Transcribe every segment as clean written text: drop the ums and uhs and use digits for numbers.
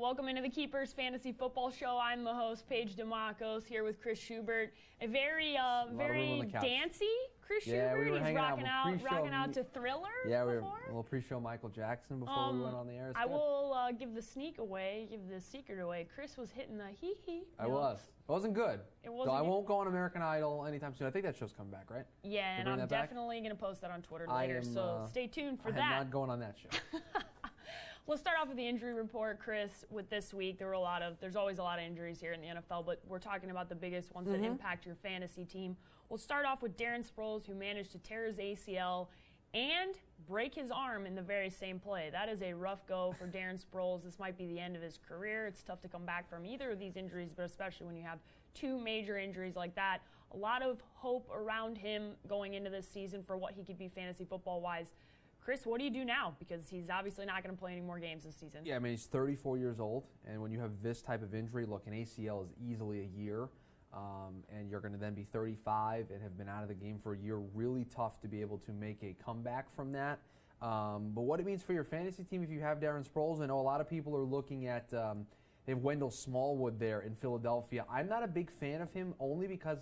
Welcome into the Keepers Fantasy Football Show. I'm the host, Paige DeMacos, here with Chris Schubert. A very dancey Chris Schubert. He's rocking out to Thriller. Yeah, we were a little pre-show Michael Jackson before we went on the air. I will give the secret away. Chris was hitting the hee-hee. I was. It wasn't good. It wasn't. So I won't go on American Idol anytime soon. I think that show's coming back, right? Yeah, and I'm definitely going to post that on Twitter later, so stay tuned for that. I'm not going on that show. Let's start off with the injury report, Chris. With this week, there's always a lot of injuries here in the NFL, but we're talking about the biggest ones that impact your fantasy team. We'll start off with Darren Sproles, who managed to tear his ACL and break his arm in the very same play. That is a rough go for Darren Sproles. This might be the end of his career. It's tough to come back from either of these injuries, but especially when you have two major injuries like that. A lot of hope around him going into this season for what he could be fantasy football-wise. Chris, what do you do now? Because he's obviously not going to play any more games this season. Yeah, I mean, he's 34 years old, and when you have this type of injury, look, an ACL is easily a year, and you're going to then be 35 and have been out of the game for a year. Really tough to be able to make a comeback from that. But what it means for your fantasy team if you have Darren Sproles, I know a lot of people are looking at they have Wendell Smallwood there in Philadelphia. I'm not a big fan of him only because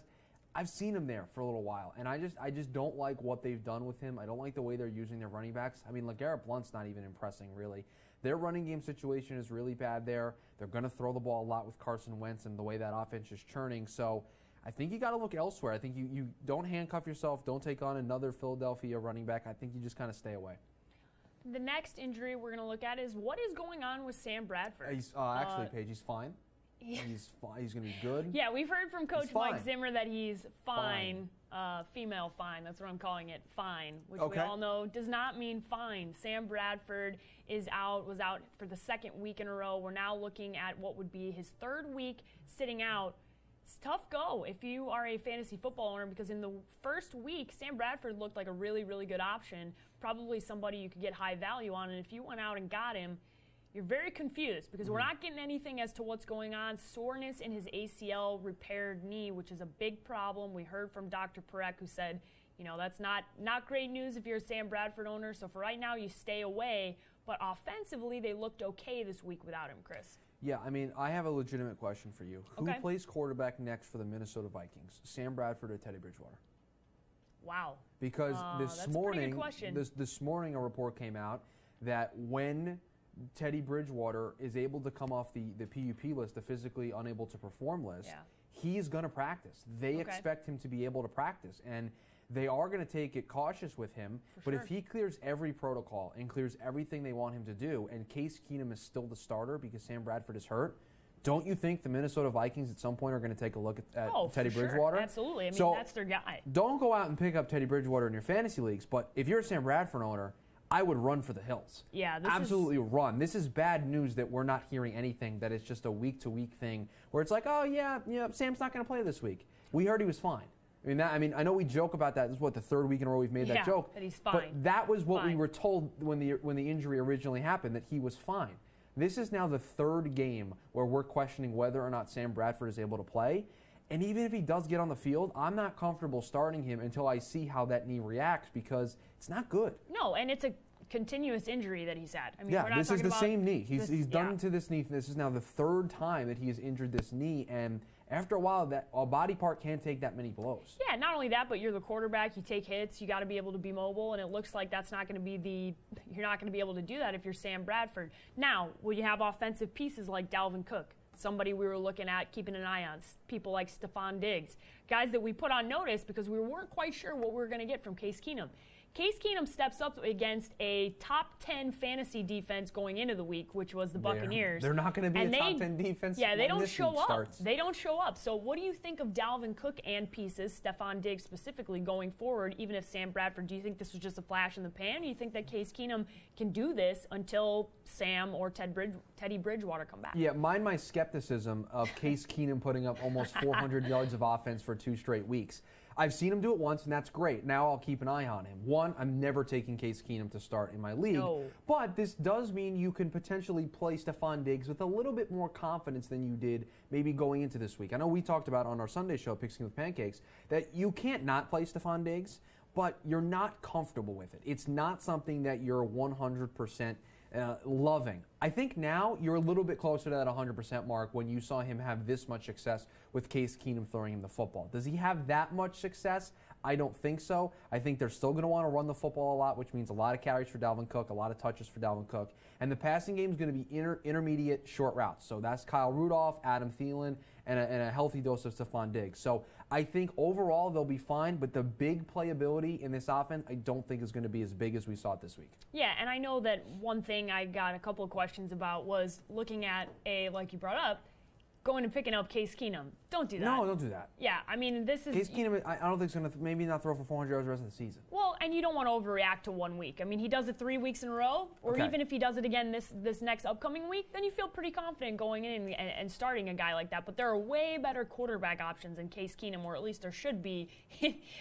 I've seen him there for a little while, and I just don't like what they've done with him. I don't like the way they're using their running backs. I mean, LeGarrette Blount's not even impressing, really. Their running game situation is really bad there. They're going to throw the ball a lot with Carson Wentz and the way that offense is churning. So I think you got to look elsewhere. I think you don't handcuff yourself. Don't take on another Philadelphia running back. I think you just kind of stay away. The next injury we're going to look at is what is going on with Sam Bradford. He's actually, Paige, he's fine. He's fine. He's going to be good. Yeah, we've heard from Coach Mike Zimmer that he's fine. Female fine. That's what I'm calling it. Fine, which we all know does not mean fine. Sam Bradford was out for the second week in a row. We're now looking at what would be his third week sitting out. It's a tough go if you are a fantasy football owner because in the first week, Sam Bradford looked like a really, really good option, probably somebody you could get high value on. And if you went out and got him, you're very confused because we're not getting anything as to what's going on. Soreness in his ACL repaired knee, which is a big problem. We heard from Dr. Parekh, who said, that's not great news if you're a Sam Bradford owner. So for right now, you stay away. But offensively, they looked okay this week without him, Chris. Yeah, I mean, I have a legitimate question for you. Who plays quarterback next for the Minnesota Vikings? Sam Bradford or Teddy Bridgewater? Wow. Because this morning, this morning a report came out that when Teddy Bridgewater is able to come off the PUP list, the physically unable to perform list, he's going to practice. They expect him to be able to practice, and they are going to take it cautious with him. But if he clears every protocol and clears everything they want him to do, and Case Keenum is still the starter because Sam Bradford is hurt, don't you think the Minnesota Vikings at some point are going to take a look at Teddy Bridgewater? Absolutely. I mean, that's their guy. Don't go out and pick up Teddy Bridgewater in your fantasy leagues, but if you're a Sam Bradford owner, I would run for the hills. Yeah, absolutely run. This is bad news that we're not hearing anything, that it's just a week-to-week thing where it's like, oh, yeah, Sam's not going to play this week. We heard he was fine. I know we joke about that. This is the third week in a row we've made that joke. That he's fine. But that was what we were told when the injury originally happened, that he was fine. This is now the third game where we're questioning whether or not Sam Bradford is able to play. And even if he does get on the field, I'm not comfortable starting him until I see how that knee reacts because it's not good. No, and it's a continuous injury that he's had. This is the same knee. He's done to this knee. This is now the third time that he has injured this knee, and after a while, that a body part can't take that many blows. Yeah, not only that, but you're the quarterback. You take hits. You got to be able to be mobile, and it looks like that's not going to be you're not going to be able to do that if you're Sam Bradford. Now, will you have offensive pieces like Dalvin Cook? Somebody we were looking at, keeping an eye on, people like Stephon Diggs, guys that we put on notice because we weren't quite sure what we were going to get from Case Keenum. Case Keenum steps up against a top 10 fantasy defense going into the week, which was the Buccaneers. They're not going to be a top 10 defense. Yeah, they don't show up. Starts. They don't show up. So what do you think of Dalvin Cook and pieces, Stephon Diggs specifically, going forward, even if Sam Bradford, do you think this was just a flash in the pan? Do you think that Case Keenum can do this until Sam or Teddy Bridgewater come back? Yeah, mind my skepticism of Case Keenum putting up almost 400 yards of offense for 2 straight weeks. I've seen him do it once, and that's great. Now I'll keep an eye on him. One, I'm never taking Case Keenum to start in my league. No. But this does mean you can potentially play Stephon Diggs with a little bit more confidence than you did maybe going into this week. I know we talked about on our Sunday show, Picking with Pancakes, that you can't not play Stephon Diggs, but you're not comfortable with it. It's not something that you're 100% loving. I think now you're a little bit closer to that 100% mark when you saw him have this much success with Case Keenum throwing him the football. Does he have that much success? I don't think so. I think they're still going to want to run the football a lot, which means a lot of carries for Dalvin Cook, a lot of touches for Dalvin Cook. And the passing game is going to be intermediate short routes. So that's Kyle Rudolph, Adam Thielen, and a healthy dose of Stephon Diggs. So I think overall they'll be fine, but the big playability in this offense I don't think is going to be as big as we saw it this week. Yeah, and I know that one thing I got a couple of questions about was looking at like you brought up, going and picking up Case Keenum. Don't do that. No, don't do that. Yeah, I mean, this is... Case Keenum, I don't think he's going to maybe not throw for 400 yards the rest of the season. Well, and you don't want to overreact to 1 week. I mean, he does it 3 weeks in a row, or even if he does it again this next upcoming week, then you feel pretty confident going in and starting a guy like that. But there are way better quarterback options in Case Keenum, or at least there should be,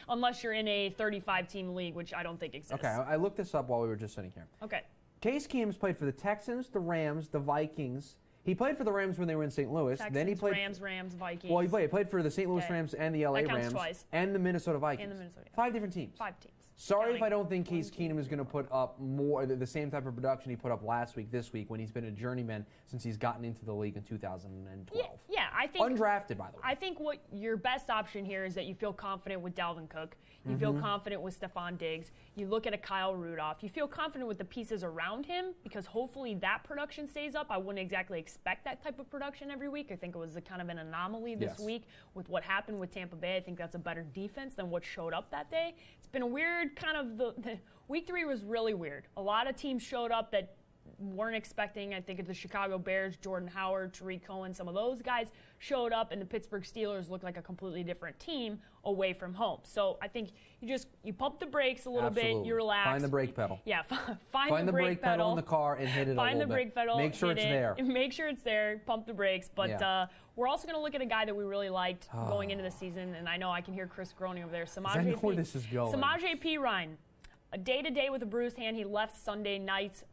unless you're in a 35-team league, which I don't think exists. Okay, I looked this up while we were just sitting here. Okay. Case Keenum's played for the Texans, the Rams, the Vikings. He played for the Rams when they were in St. Louis. Texans, then he played Rams, Vikings. Well, he played for the St. Louis Rams and the LA Rams twice. and the Minnesota Vikings. And the Minnesota. 5 different teams. 5 teams. Sorry if I don't think Case Keenum is going to put up more the same type of production he put up last week, this week, when he's been a journeyman since he's gotten into the league in 2012. Yeah, I think undrafted, by the way. I think what your best option here is that you feel confident with Dalvin Cook. You feel confident with Stephon Diggs. You look at a Kyle Rudolph. You feel confident with the pieces around him because hopefully that production stays up. I wouldn't exactly expect that type of production every week. I think it was kind of an anomaly this week with what happened with Tampa Bay. I think that's a better defense than what showed up that day. It's been a weird kind of the week 3 was really weird. A lot of teams showed up that weren't expecting. I think of the Chicago Bears, Jordan Howard, Tariq Cohen, some of those guys showed up, and the Pittsburgh Steelers looked like a completely different team away from home. So I think you pump the brakes a little bit, you relax. Find the brake pedal. Yeah, find the brake pedal in the car and hit it a little bit. Find the brake pedal. Make sure it's there. Make sure it's there. Pump the brakes. But we're also going to look at a guy that we really liked going into the season, and I know I can hear Chris groaning over there. I know where this is going. Samaje Perine, a day-to-day with a bruised hand. He left Sunday night's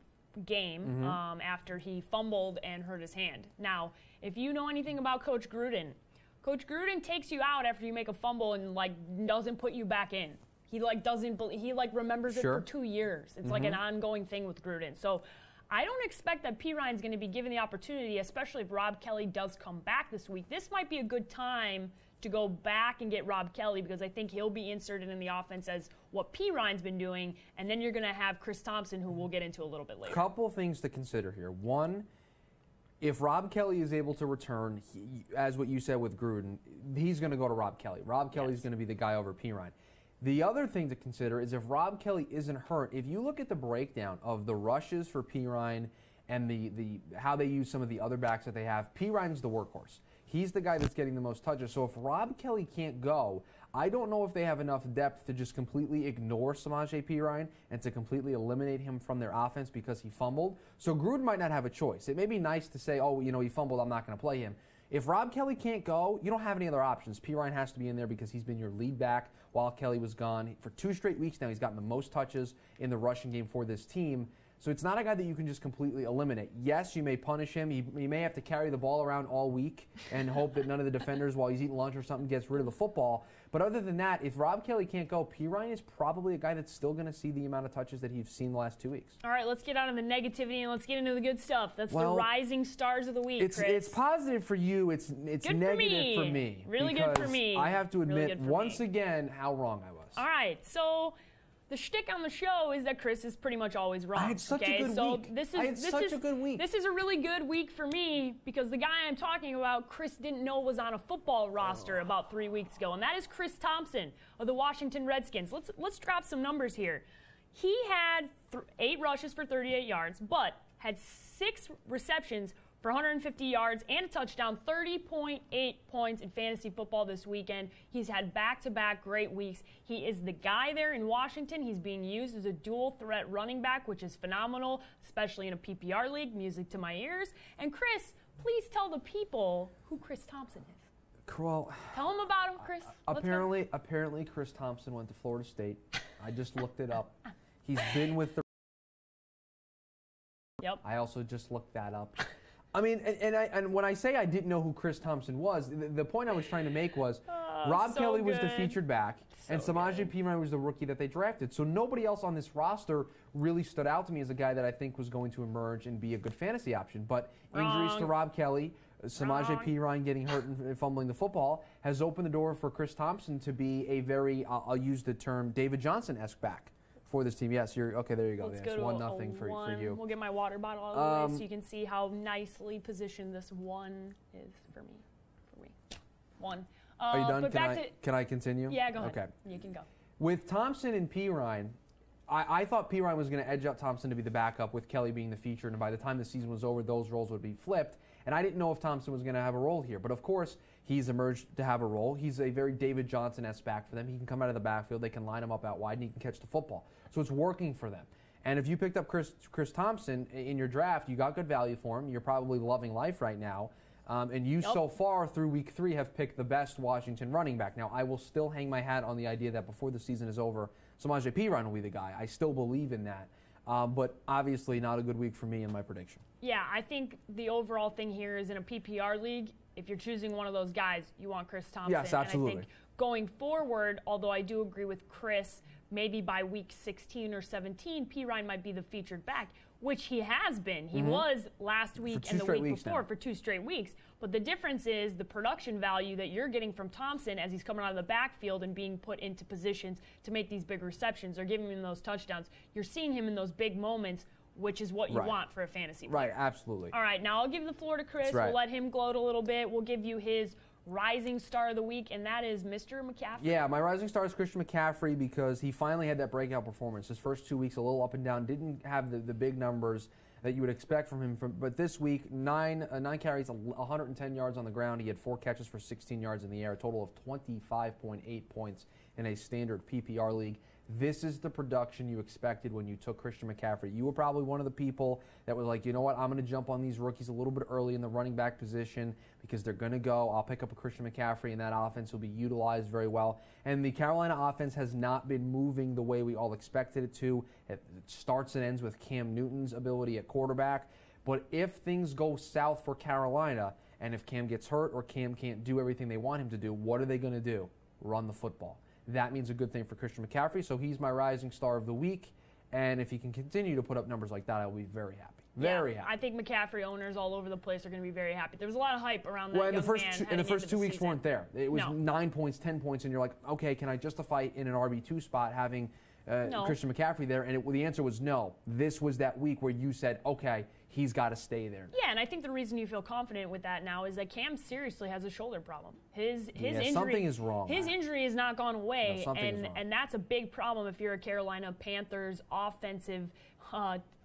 game after he fumbled and hurt his hand. Now, if you know anything about Coach Gruden takes you out after you make a fumble and doesn't put you back in. He remembers it for 2 years. It's like an ongoing thing with Gruden. So I don't expect that Perine's going to be given the opportunity, especially if Rob Kelly does come back this week. This might be a good time to go back and get Rob Kelly because I think he'll be inserted in the offense as what Perine's been doing, and then you're going to have Chris Thompson, who we'll get into a little bit later. Couple things to consider here. One, if Rob Kelly is able to return, as what you said with Gruden, he's going to go to Rob Kelly. Rob Kelly's going to be the guy over Perine. The other thing to consider is if Rob Kelly isn't hurt, if you look at the breakdown of the rushes for Perine and the how they use some of the other backs that they have, Perine's the workhorse. He's the guy that's getting the most touches. So if Rob Kelly can't go, I don't know if they have enough depth to just completely ignore Samaje Perine and to completely eliminate him from their offense because he fumbled. So Gruden might not have a choice. It may be nice to say, oh, he fumbled, I'm not going to play him. If Rob Kelly can't go, you don't have any other options. Perine has to be in there because he's been your lead back while Kelly was gone. For 2 straight weeks now, he's gotten the most touches in the rushing game for this team. So it's not a guy that you can just completely eliminate. Yes, you may punish him. He may have to carry the ball around all week and hope that none of the defenders, while he's eating lunch or something, gets rid of the football. But other than that, if Rob Kelly can't go, Perine is probably a guy that's still going to see the amount of touches that he's seen the last 2 weeks. All right, let's get out of the negativity and let's get into the good stuff. That's the rising stars of the week, Chris. It's positive for you. It's negative for me. Really good for me. I have to admit once again how wrong I was. All right, so the shtick on the show is that Chris is pretty much always wrong. I had such a good week. I had such a good week. This is a really good week for me because the guy I'm talking about, Chris didn't know was on a football roster about 3 weeks ago, and that is Chris Thompson of the Washington Redskins. Let's drop some numbers here. He had 8 rushes for 38 yards, but had 6 receptions for 150 yards and a touchdown, 30.8 points in fantasy football this weekend. He's had back-to-back great weeks. He is the guy there in Washington. He's being used as a dual-threat running back, which is phenomenal, especially in a PPR league. Music to my ears. And Chris, please tell the people who Chris Thompson is. Well, tell them about him, Chris. Apparently, Chris Thompson went to Florida State. I just looked it up. He's been with the. Yep. I also just looked that up. I mean, and when I say I didn't know who Chris Thompson was, the point I was trying to make was Rob so Kelly was the good. featured back, and Samaje Perine was the rookie that they drafted. So nobody else on this roster really stood out to me as a guy that I think was going to emerge and be a good fantasy option. But injuries to Rob Kelly, Samaje Perine getting hurt and fumbling the football has opened the door for Chris Thompson to be a very, I'll use the term, David Johnson-esque back for this team. Yes, you're okay. There you go. Let's Yes, go to 1-0 for you. We'll get my water bottle out of the way so you can see how nicely positioned this one is for me. One. Are you done? Can I continue? Yeah, go ahead. Okay. You can go. With Thompson and Perine, I thought Perine was going to edge out Thompson to be the backup with Kelly being the featured, and by the time the season was over, those roles would be flipped. And I didn't know if Thompson was going to have a role here. But, of course, he's emerged to have a role. He's a very David Johnson-esque back for them. He can come out of the backfield. They can line him up out wide, and he can catch the football. So it's working for them. And if you picked up Chris Thompson in your draft, you got good value for him. You're probably loving life right now. And you so far through week 3 have picked the best Washington running back. Now, I will still hang my hat on the idea that before the season is over, Samaje Perine will be the guy. I still believe in that. But obviously not a good week for me in my prediction. Yeah, I think the overall thing here is in a PPR league, if you're choosing one of those guys, you want Chris Thompson. Yes, absolutely. And I think going forward, although I do agree with Chris, maybe by week 16 or 17, Perine might be the featured back, which he has been. He was last week and the week before for 2 straight weeks. But the difference is the production value that you're getting from Thompson as he's coming out of the backfield and being put into positions to make these big receptions or giving him those touchdowns. You're seeing him in those big moments, which is what you want for a fantasy player. Right, absolutely. All right, now I'll give the floor to Chris. We'll let him gloat a little bit. We'll give you his rising star of the week, and that is Mr. McCaffrey. Yeah, my rising star is Christian McCaffrey because he finally had that breakout performance. His first 2 weeks a little up and down, didn't have the big numbers that you would expect from him. But this week, 9 carries, 110 yards on the ground. He had 4 catches for 16 yards in the air, a total of 25.8 points in a standard PPR league. This is the production you expected when you took Christian McCaffrey. You were probably one of the people that was like, you know what, I'm going to jump on these rookies a little bit early in the running back position because they're going to go. I'll pick up a Christian McCaffrey, and that offense will be utilized very well. And the Carolina offense has not been moving the way we all expected it to. It starts and ends with Cam Newton's ability at quarterback. But if things go south for Carolina, and if Cam gets hurt or Cam can't do everything they want him to do, what are they going to do? Run the football. That means a good thing for Christian McCaffrey, so he's my rising star of the week. And if he can continue to put up numbers like that, I'll be very happy. Very happy. I think McCaffrey owners all over the place are going to be very happy. There was a lot of hype around that young man. And the first 2 weeks weren't there. It was 9 points, 10 points, and you're like, okay, can I justify in an RB2 spot having Christian McCaffrey there? And the answer was no. This was that week where you said, okay, he's got to stay there. Yeah, and I think the reason you feel confident with that now is that Cam seriously has a shoulder problem. His injury, something is wrong. His injury has not gone away, no, is wrong. And that's a big problem if you're a Carolina Panthers offensive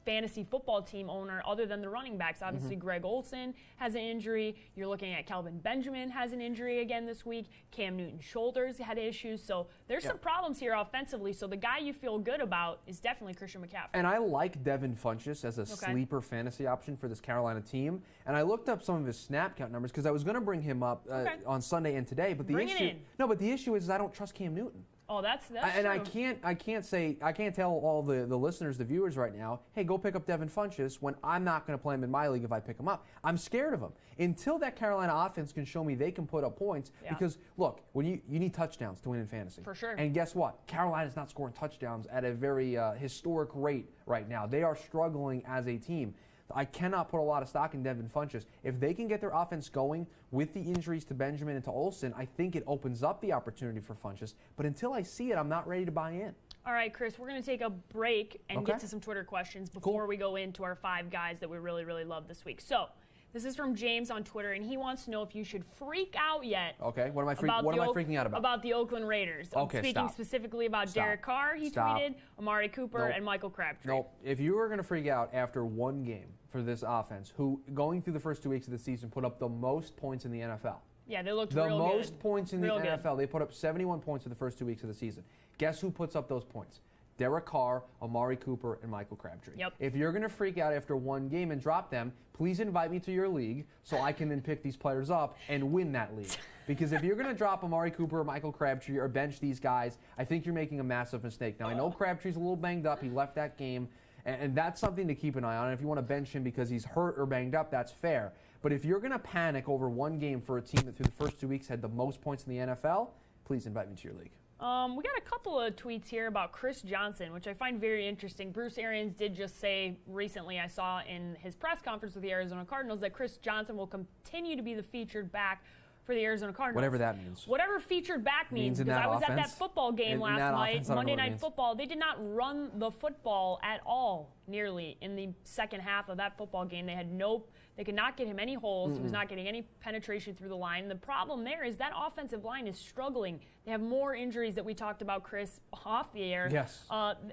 fantasy football team owner other than the running backs. Obviously, Greg Olsen has an injury. You're looking at Kelvin Benjamin has an injury again this week. Cam Newton's shoulders had issues. So there's some problems here offensively. So the guy you feel good about is definitely Christian McCaffrey. And I like Devin Funchess as a sleeper fantasy option for this Carolina team. And I looked up some of his snap count numbers because I was going to bring him up on Sunday and today. But the issue is I don't trust Cam Newton. Oh, that's and true. I can't tell all the listeners, the viewers right now, hey, go pick up Devin Funchess when I'm not going to play him in my league if I pick him up. I'm scared of him until that Carolina offense can show me they can put up points. Yeah. Because look, when you need touchdowns to win in fantasy. For sure. And guess what? Carolina's not scoring touchdowns at a very historic rate right now. They are struggling as a team. I cannot put a lot of stock in Devin Funchess. If they can get their offense going with the injuries to Benjamin and to Olsen, I think it opens up the opportunity for Funchess. But until I see it, I'm not ready to buy in. All right, Chris, we're going to take a break and get to some Twitter questions before we go into our 5 guys that we really, really love this week. So this is from James on Twitter, and he wants to know if you should freak out yet. Okay, what am I freaking out about? About the Oakland Raiders. Okay, speaking specifically about Derek Carr, he tweeted, Amari Cooper, and Michael Crabtree. Nope. If you were going to freak out after one game for this offense, who going through the first 2 weeks of the season put up the most points in the NFL. Yeah, they looked real good. The most points in the NFL. They put up 71 points for the first 2 weeks of the season. Guess who puts up those points? Derek Carr, Amari Cooper, and Michael Crabtree. Yep. If you're going to freak out after one game and drop them, please invite me to your league so I can then pick these players up and win that league. Because if you're going to drop Amari Cooper or Michael Crabtree or bench these guys, I think you're making a massive mistake. Now, I know Crabtree's a little banged up. He left that game, and that's something to keep an eye on. And if you want to bench him because he's hurt or banged up, that's fair. But if you're going to panic over one game for a team that through the first 2 weeks had the most points in the NFL, please invite me to your league. We got a couple of tweets here about Chris Johnson, which I find very interesting. Bruce Arians did just say recently, I saw in his press conference with the Arizona Cardinals, that Chris Johnson will continue to be the featured back for the Arizona Cardinals. Whatever that means. Whatever featured back means, because I was at that football game last night, Monday Night Football. They did not run the football at all, nearly, in the second half of that football game. They could not get him any holes. He was not getting any penetration through the line. And the problem there is that offensive line is struggling. They have more injuries that we talked about, Chris, off the air. Yes.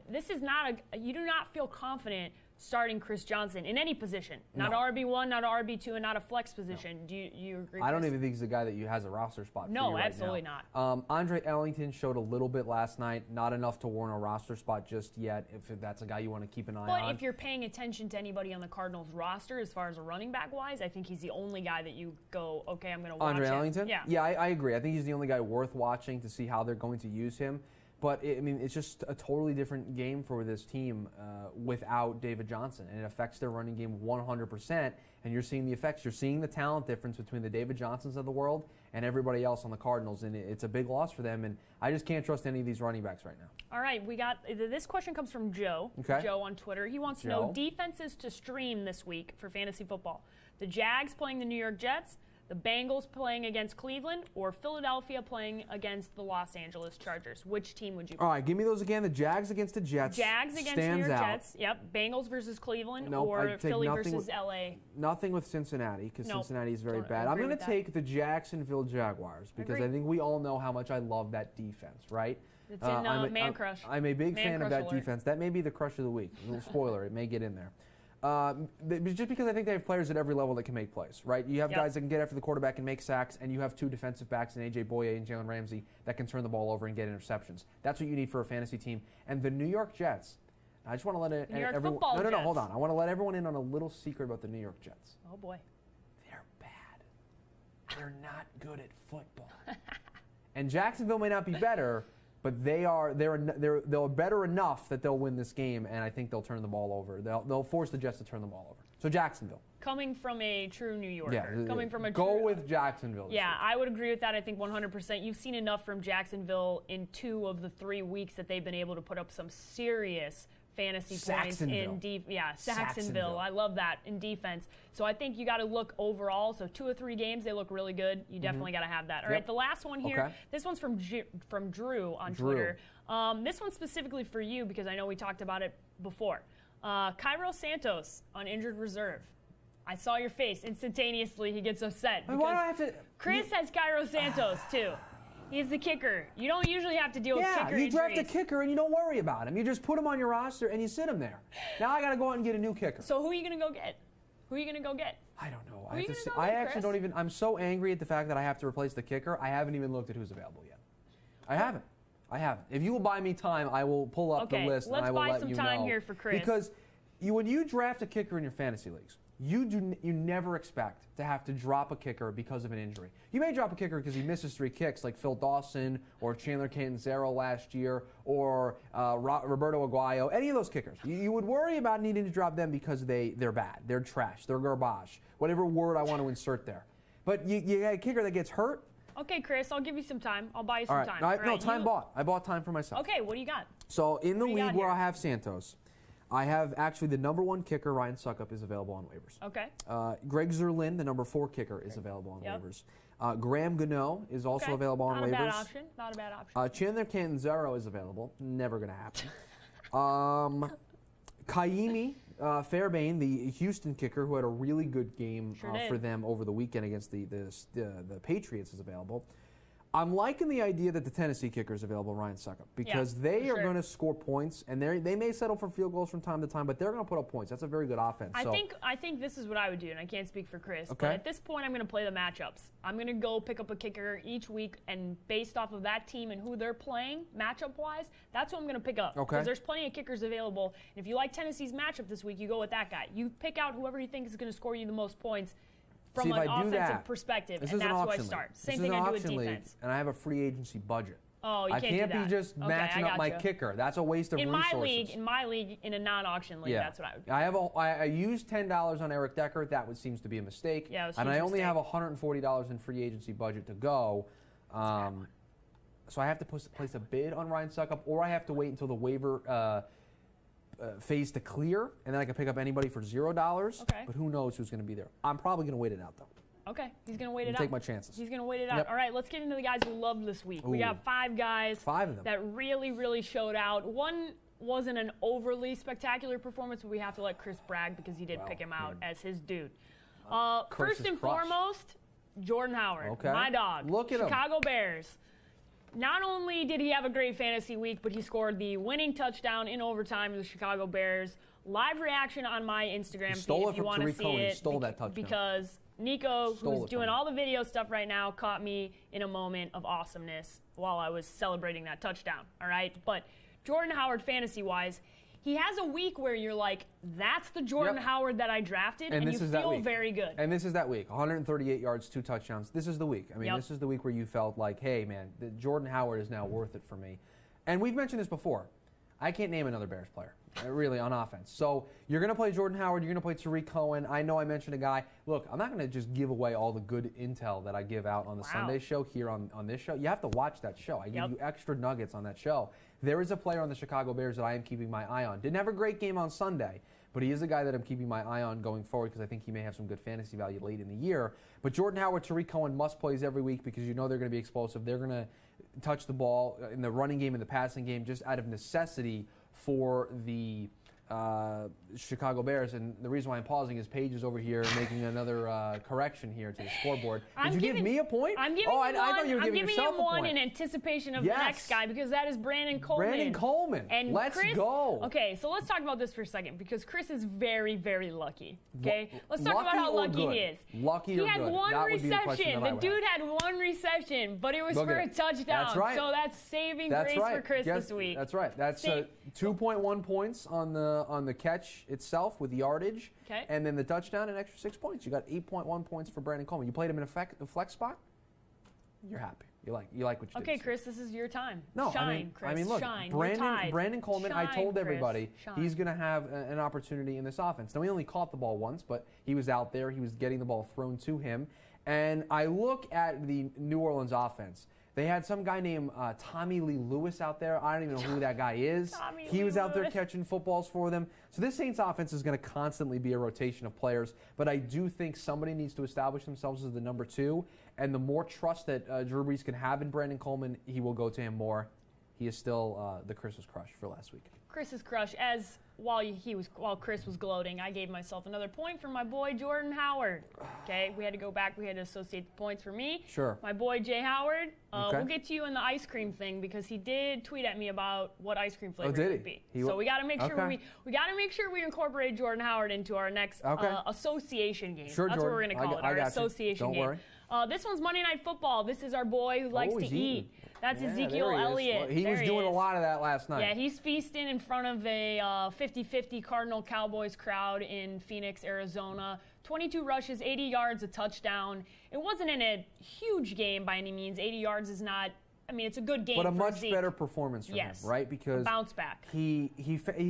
This is not you do not feel confident starting Chris Johnson in any position. Not RB1, not RB2, and not a flex position. No. Do you agree, Chris? I don't even think he's the guy that has a roster spot for No, you right absolutely now. not. Andre Ellington showed a little bit last night. Not enough to warrant a roster spot just yet, if that's a guy you want to keep an eye on. But if you're paying attention to anybody on the Cardinals roster as far as a running back-wise, I think he's the only guy that you go, okay, I'm going to watch Andre him. Ellington? Yeah, I agree. I think he's the only guy worth watching to see how they're going to use him. But, it's just a totally different game for this team without David Johnson. And it affects their running game 100%. And you're seeing the effects. You're seeing the talent difference between the David Johnsons of the world and everybody else on the Cardinals. And it's a big loss for them. And I just can't trust any of these running backs right now. All right. This question comes from Joe. Okay. Joe on Twitter. He wants to know defenses to stream this week for fantasy football. The Jags playing the New York Jets, the Bengals playing against Cleveland, or Philadelphia playing against the Los Angeles Chargers. Which team would you pick? All right, give me those again. The Jags against the Jets. Jags against New York Jets. Yep. Bengals versus Cleveland, or Philly versus LA. Nothing with Cincinnati, because Cincinnati is very bad. I'm going to take the Jacksonville Jaguars, because I think we all know how much I love that defense, right? It's in Man Crush. I'm a big fan of that defense. That may be the crush of the week. A little spoiler, it may get in there. Just because I think they have players at every level that can make plays, right? You have guys that can get after the quarterback and make sacks, and you have two defensive backs in A.J. Boye and Jalen Ramsey that can turn the ball over and get interceptions. That's what you need for a fantasy team. And the New York Jets, I just want to let everyone. No, hold on. I want to let everyone in on a little secret about the New York Jets. Oh boy, they're bad. They're not good at football. And Jacksonville may not be better, but they're better enough that they'll win this game, and I think they'll turn the ball over. They'll force the Jets to turn the ball over. So Jacksonville. Coming from a true New Yorker. Yeah, coming from a go with Jacksonville. Yeah, I would agree with that. I think 100%. You've seen enough from Jacksonville in 2 of the 3 weeks that they've been able to put up some serious fantasy points in Saxonville. I love that in defense. So I think you got to look overall. So 2 or 3 games, they look really good. You definitely got to have that. All right, the last one here. Okay. This one's from Drew on Twitter. This one's specifically for you because I know we talked about it before. Cairo Santos on injured reserve. I saw your face instantaneously. He gets upset. Why do I have to? Chris has Cairo Santos too. He's the kicker. You don't usually have to deal with kicker injuries. You draft a kicker and you don't worry about him. You just put him on your roster and you sit him there. Now I got to go out and get a new kicker. So who are you going to go get? I don't know. I actually don't even. I'm so angry at the fact that I have to replace the kicker. I haven't even looked at who's available yet. I haven't. If you will buy me time, I will pull up the list and I will let you know. Let's buy some time here for Chris. Because when you draft a kicker in your fantasy leagues, you never expect to have to drop a kicker because of an injury. You may drop a kicker because he misses 3 kicks, like Phil Dawson or Chandler Catanzaro last year, or Roberto Aguayo, any of those kickers. You would worry about needing to drop them because they're bad, they're trash, they're garbage, whatever word I want to insert there. But you get a kicker that gets hurt. Okay, Chris, I'll give you some time. I'll buy you some time. Time bought. I bought time for myself. Okay, what do you got? So in the league where I have Santos, I have actually the #1 kicker, Ryan Suckup, is available on waivers. Okay. Greg Zerlin, the #4 kicker, is available on waivers. Graham Gano is also available on waivers. Not a bad option. Chandler Catanzaro is available. Never going to happen. Kaimi Fairbairn, the Houston kicker, who had a really good game for them over the weekend against the Patriots, is available. I'm liking the idea that the Tennessee kicker is available, Ryan Suckup, because they are going to score points, and they may settle for field goals from time to time, but they're going to put up points. That's a very good offense. I think this is what I would do, and I can't speak for Chris, but at this point I'm going to play the matchups. I'm going to go pick up a kicker each week, and based off of that team and who they're playing, matchup-wise, that's what I'm going to pick up. Because there's plenty of kickers available, and if you like Tennessee's matchup this week, you go with that guy. You pick out whoever you think is going to score you the most points from an offensive perspective, and that's who I start. Same thing I do with defense. And I have a free agency budget. Oh, you I can't can't do be that. just matching up my kicker. That's a waste of resources. In my league, in a non-auction league, that's what I would do. I used $10 on Eric Decker. That seems to be a mistake. Yeah, it was and I only mistake. have $140 in free agency budget to go. So I have to place a bid on Ryan Suckup, or I have to wait until the waiver phase to clear, and then I can pick up anybody for $0. Okay. But who knows who's going to be there? I'm probably going to wait it out, though. Okay, he's going to wait it out. Take my chances. He's going to wait it out. Yep. All right, let's get into the guys we loved this week. Ooh. We got 5 guys. 5 of them. That really, really showed out. One wasn't an overly spectacular performance, but we have to let Chris brag because he did pick him out as his dude. First and foremost, Jordan Howard, my dog. Look at him. Chicago Bears. Not only did he have a great fantasy week, but he scored the winning touchdown in overtime to the Chicago Bears. Live reaction on my Instagram feed if you want to see it. He stole that touchdown. Because Nico, who's doing all the video stuff right now, caught me in a moment of awesomeness while I was celebrating that touchdown. All right? But Jordan Howard, fantasy-wise, he has a week where you're like, that's the Jordan Howard that I drafted, and you feel very good. And this is that week. 138 yards, 2 touchdowns. This is the week. I mean, this is the week where you felt like, hey, man, Jordan Howard is now worth it for me. And we've mentioned this before. I can't name another Bears player, really, on offense. So you're going to play Jordan Howard. You're going to play Tariq Cohen. I know I mentioned a guy. Look, I'm not going to just give away all the good intel that I give out on the Sunday show here on this show. You have to watch that show. I give you extra nuggets on that show. There is a player on the Chicago Bears that I am keeping my eye on. Didn't have a great game on Sunday, but he is a guy that I'm keeping my eye on going forward because I think he may have some good fantasy value late in the year. But Jordan Howard, Tariq Cohen must plays every week because you know they're going to be explosive. They're going to touch the ball in the running game and the passing game just out of necessity for the Chicago Bears. And the reason why I'm pausing is Paige is over here making another correction here to the scoreboard. Did you give me a point? I'm giving I thought you were giving yourself him one a point. in anticipation of the next guy because that is Brandon Coleman. Brandon Coleman. And let's Chris, go. Okay, so let's talk about this for a second because Chris is very, very lucky. Okay, let's talk lucky about how lucky good? he is. Lucky or good? He had one that would be the question reception. that I The would dude have. had one reception, but it was for a touchdown. That's right. So that's saving grace for Chris this week. That's right. That's 2.1 points on the catch itself with the yardage, and then the touchdown, an extra 6 points. You got 8.1 points for Brandon Coleman. You played him in a flex spot. You're happy. You like what you did. Okay, Chris, this is your time. No, shine, Chris. I mean, look, shine. Brandon Coleman. Shine, I told everybody Chris. he's going to have an opportunity in this offense. Now he only caught the ball once, but he was out there. He was getting the ball thrown to him, and I look at the New Orleans offense. They had some guy named Tommy Lee Lewis out there. I don't even know who that guy is. He was out there catching footballs for them. So this Saints offense is going to constantly be a rotation of players. But I do think somebody needs to establish themselves as the number 2. And the more trust that Drew Brees can have in Brandon Coleman, he will go to him more. He is still the Chris's crush for last week. Chris's crush. While Chris was gloating, I gave myself another point for my boy Jordan Howard. Okay, we had to go back. We had to associate the points for me. Sure. My boy Jay Howard. We'll get to you in the ice cream thing because he did tweet at me about what ice cream flavor it would be. So we got to make sure we got to make sure we incorporate Jordan Howard into our next association game. Sure, That's Jordan. what we're going to call it. Our association game. Don't worry. This one's Monday Night Football. This is our boy who likes to eat. That's Ezekiel Elliott. Well, he was doing a lot of that last night. Yeah, he's feasting in front of a 50-50 Cardinal Cowboys crowd in Phoenix, Arizona. 22 rushes, 80 yards, a touchdown. It wasn't in a huge game by any means. 80 yards is not, I mean, it's a good game. But a for much Zeke. better performance from him, right? Because bounce back. He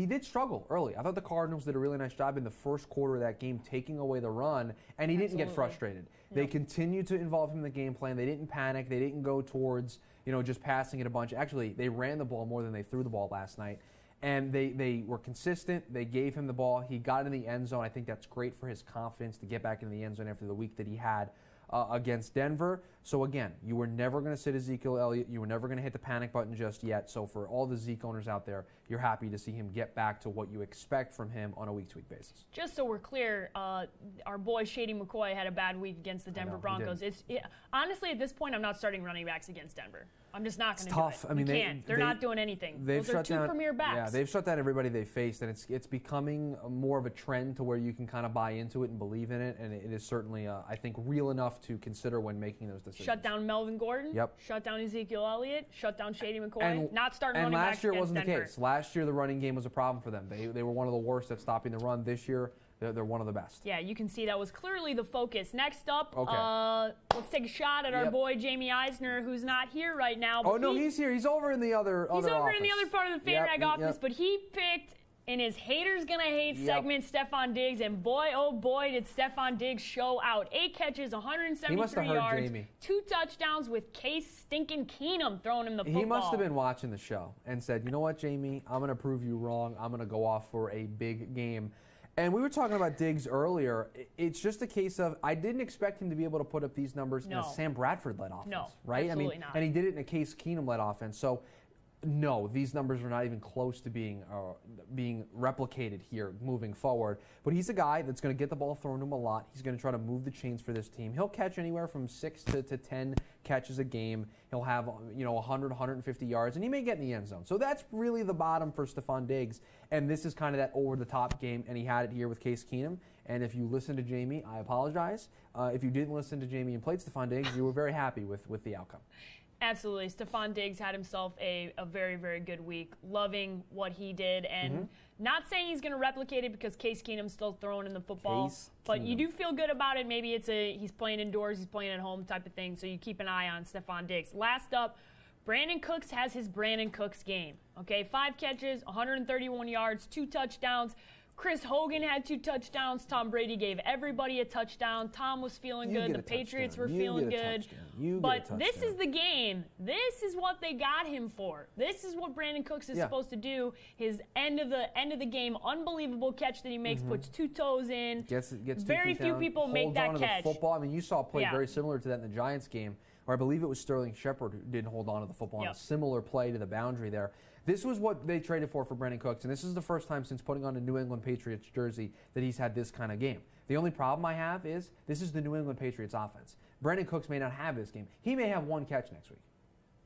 did struggle early. I thought the Cardinals did a really nice job in the first quarter of that game taking away the run, and he didn't get frustrated. They continued to involve him in the game plan. They didn't panic. They didn't go towards, just passing it a bunch. Actually, they ran the ball more than they threw the ball last night. And they were consistent. They gave him the ball. He got in the end zone. I think that's great for his confidence to get back into the end zone after the week that he had against Denver. So, again, you were never going to sit Ezekiel Elliott. You were never going to hit the panic button just yet. So, for all the Zeke owners out there, you're happy to see him get back to what you expect from him on a week-to-week basis. Just so we're clear, our boy Shady McCoy had a bad week against the Denver Broncos. Honestly, at this point, I'm not starting running backs against Denver. I'm just not going to do it. Tough. I mean, They're not doing anything. Those are two premier backs. Yeah, they've shut down everybody they faced, and it's becoming more of a trend to where you can kind of buy into it and believe in it, and it is certainly, I think, real enough to consider when making those decisions. Shut down Melvin Gordon. Yep. Shut down Ezekiel Elliott. Shut down Shady McCoy. Not starting running backs against Denver. And last year wasn't the case. Last year the running game was a problem for them. They were one of the worst at stopping the run. This year They're one of the best. Yeah, you can see that was clearly the focus. Next up, let's take a shot at our boy Jamie Eisner, who's not here right now. Oh, no, he's here. He's over in the other office. He's over in the other part of the FanRag office, but he picked in his Haters Gonna Hate segment Stefon Diggs, and boy, oh boy, did Stefon Diggs show out. 8 catches, 173 yards, Jamie. 2 touchdowns with Case stinking Keenum throwing him the football. He must have been watching the show and said, you know what, Jamie, I'm going to prove you wrong. I'm going to go off for a big game. And we were talking about Diggs earlier. It's just a case of I didn't expect him to be able to put up these numbers in a Sam Bradford-led offense, right? Absolutely not. And he did it in a Case Keenum-led offense. So, no, these numbers are not even close to being replicated here moving forward. But he's a guy that's going to get the ball thrown to him a lot. He's going to try to move the chains for this team. He'll catch anywhere from 6 to 10 catches a game. He'll have 100, 150 yards, and he may get in the end zone. So that's really the bottom for Stefon Diggs. And this is kind of that over-the-top game, and he had it here with Case Keenum. And if you listened to Jamie, I apologize. If you didn't listen to Jamie and played Stefon Diggs, you were very happy with the outcome. Absolutely. Stefon Diggs had himself a very, very good week. Loving what he did. And not saying he's going to replicate it because Case Keenum's still throwing in the football. But you do feel good about it. Maybe it's he's playing indoors, he's playing at home type of thing. So you keep an eye on Stefon Diggs. Last up, Brandin Cooks has his Brandin Cooks game. Okay, 5 catches, 131 yards, 2 touchdowns. Chris Hogan had 2 touchdowns. Tom Brady gave everybody a touchdown. Tom was feeling good. The Patriots were feeling good. But this is the game. This is what they got him for. This is what Brandin Cooks is supposed to do. His end of the game, unbelievable catch that he makes, puts 2 toes in. Gets very few people make that catch. The football. I mean, you saw a play very similar to that in the Giants game, where I believe it was Sterling Shepard who didn't hold on to the football on a similar play to the boundary there. This was what they traded for Brandin Cooks, and this is the first time since putting on a New England Patriots jersey that he's had this kind of game. The only problem I have is this is the New England Patriots offense. Brandin Cooks may not have this game. He may have 1 catch next week,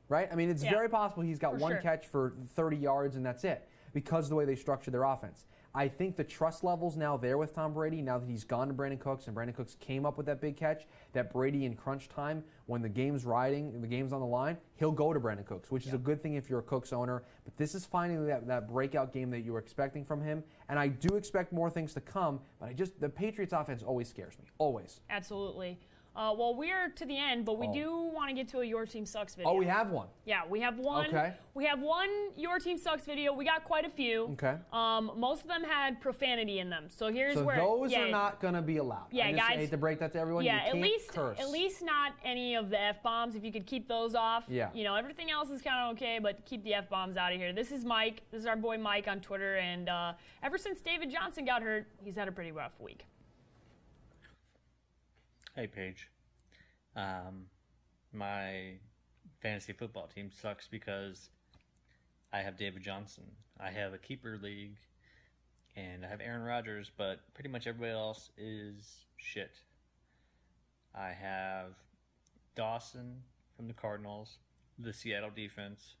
right? I mean, it's very possible he's got one catch for 30 yards and that's it because of the way they structure their offense. I think the trust level's now there with Tom Brady, now that he's gone to Brandin Cooks, and Brandin Cooks came up with that big catch, that Brady in crunch time, when the game's riding, the game's on the line, he'll go to Brandin Cooks, which is a good thing if you're a Cooks owner. But this is finally that breakout game that you were expecting from him, and I do expect more things to come, but the Patriots offense always scares me, always. Absolutely. Well, we're to the end, but we do want to get to a Your Team Sucks video. Oh, we have one? Yeah, we have one. Okay. We have one Your Team Sucks video. We got quite a few. Okay. Most of them had profanity in them. So here's where those are not going to be allowed. Yeah, guys. I hate to break that to everyone. Yeah, you can't curse. At least not any of the F-bombs. If you could keep those off. Yeah. You know, everything else is kind of okay, but keep the F-bombs out of here. This is Mike. This is our boy Mike on Twitter, and ever since David Johnson got hurt, he's had a pretty rough week. Hey, Paige. My fantasy football team sucks because I have David Johnson. I have a keeper league, and I have Aaron Rodgers, but pretty much everybody else is shit. I have Dawson from the Cardinals, the Seattle defense,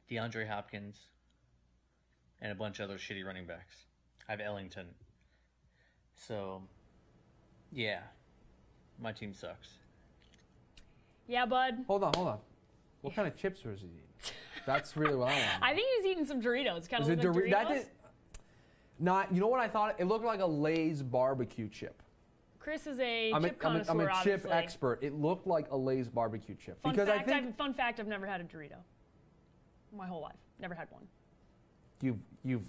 DeAndre Hopkins, and a bunch of other shitty running backs. I have Ellington. So, yeah, my team sucks. Yeah, bud. Hold on. What kind of chips was he eating? That's really what I want. I think he was eating some Doritos. Kind of like Doritos. That did, not. You know what I thought? It looked like a Lay's barbecue chip. Chris is a chip connoisseur, I'm a chip obviously. expert. It looked like a Lay's barbecue chip. Fun fact, I've never had a Dorito. My whole life. Never had one. You've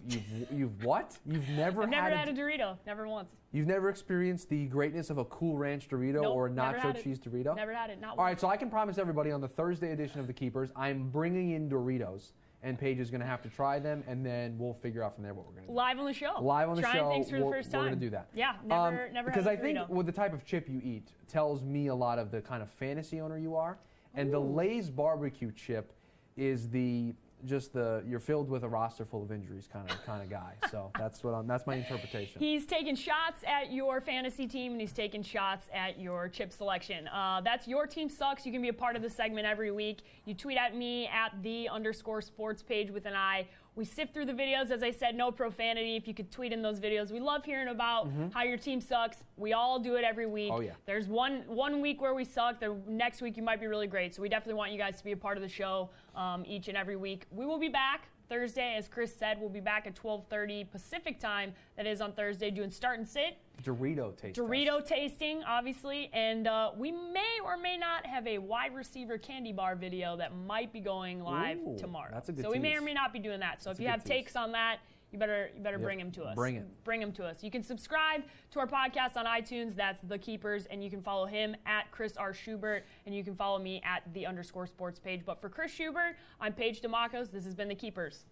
what? You've never I've never had a Dorito. Never once. You've never experienced the greatness of a Cool Ranch Dorito or a nacho cheese Dorito? Never had it. Not once. All right, so I can promise everybody on the Thursday edition of The Keepers, I'm bringing in Doritos, and Paige is going to have to try them, and then we'll figure out from there what we're going to do. Live on the show. Live on the show. Trying things for the first time. We're going to do that. Yeah, never had a Dorito. Because I think with the type of chip you eat tells me a lot of the kind of fantasy owner you are. And the Lay's barbecue chip is you're filled with a roster full of injuries kind of guy. So that's my interpretation. He's taking shots at your fantasy team, and he's taking shots at your chip selection. That's Your Team Sucks. You can be a part of the segment every week. You tweet at me at @the_sports page with an I. We sift through the videos. As I said, no profanity. If you could tweet in those videos. We love hearing about how your team sucks. We all do it every week. Oh, yeah. There's one week where we suck. The next week you might be really great. So we definitely want you guys to be a part of the show each and every week. We will be back Thursday, as Chris said, we'll be back at 12:30 Pacific time. That is on Thursday, doing Start and Sit. Dorito tasting. Dorito tasting, obviously. And we may or may not have a wide receiver candy bar video that might be going live tomorrow. That's a good So we may or tease. may not be doing that. So if you have takes on that, you better bring them to us. Bring them to us. You can subscribe to our podcast on iTunes. That's The Keepers. And you can follow him at Chris R. Schubert. And you can follow me at _sports page. But for Chris Schubert, I'm Paige DeMacos. This has been The Keepers.